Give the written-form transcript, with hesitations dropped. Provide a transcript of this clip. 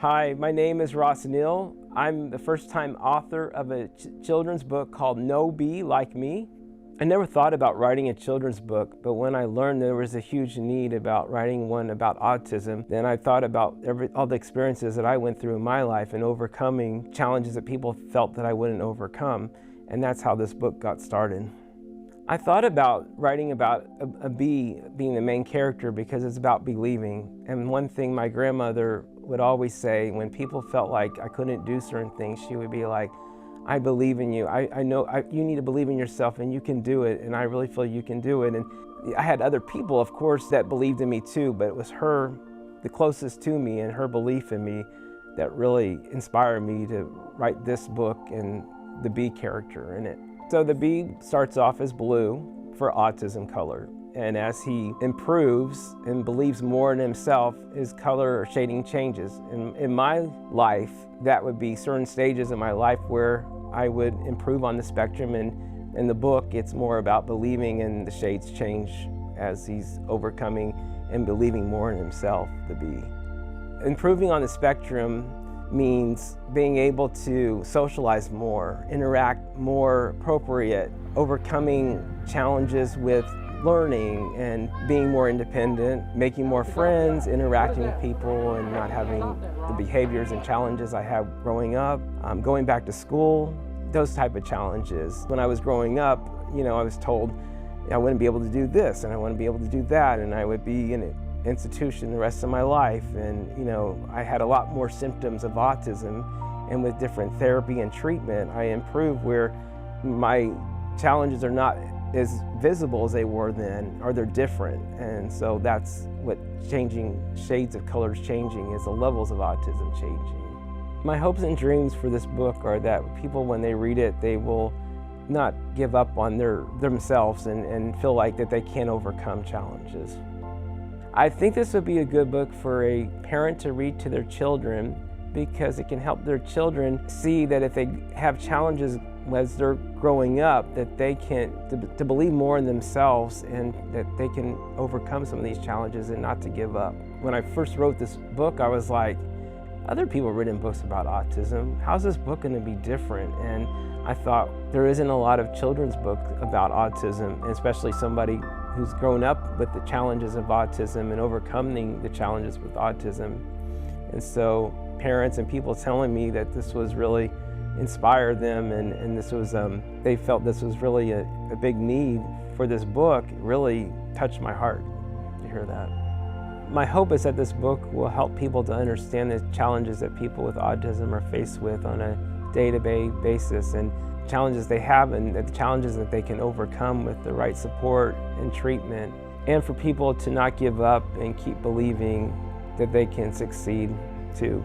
Hi, my name is Neal. I'm the first-time author of a children's book called No Be Like Me. I never thought about writing a children's book, but when I learned there was a huge need about writing one about autism, then I thought about all the experiences that I went through in my life and overcoming challenges that people felt that I wouldn't overcome, and that's how this book got started. I thought about writing about a bee being the main character because it's about believing. And one thing my grandmother would always say when people felt like I couldn't do certain things, she would be like, I believe in you. I know you need to believe in yourself and you can do it, and I really feel you can do it. And I had other people, of course, that believed in me too, but it was her, the closest to me, and her belief in me that really inspired me to write this book and the bee character in it. So the bee starts off as blue for autism color, and as he improves and believes more in himself, his color or shading changes. In my life, that would be certain stages in my life where I would improve on the spectrum, and in the book it's more about believing, and the shades change as he's overcoming and believing more in himself, the bee. Improving on the spectrum means being able to socialize more, interact more appropriate, overcoming challenges with learning and being more independent, making more friends, interacting with people and not having the behaviors and challenges I had growing up, going back to school, those type of challenges. When I was growing up, I was told I wouldn't be able to do this and I wouldn't be able to do that, and I would be in an institution the rest of my life, and I had a lot more symptoms of autism, and with different therapy and treatment I improved where my challenges are not as visible as they were then, or they're different. And so that's what changing shades of colors changing is, the levels of autism changing. My hopes and dreams for this book are that people, when they read it, they will not give up on themselves and feel like that they can't overcome challenges. I think this would be a good book for a parent to read to their children, because it can help their children see that if they have challenges as they're growing up, that they can to believe more in themselves and that they can overcome some of these challenges and not to give up. When I first wrote this book, I was like, other people have written books about autism. How's this book going to be different? And I thought there isn't a lot of children's books about autism, especially somebody who's grown up with the challenges of autism and overcoming the challenges with autism. And so parents and people telling me that this was really inspired them, and this was they felt this was really a big need for this book, really touched my heart to hear that. My hope is that this book will help people to understand the challenges that people with autism are faced with on a day-to-day basis, and challenges they have, and the challenges that they can overcome with the right support and treatment, and for people to not give up and keep believing that they can succeed too.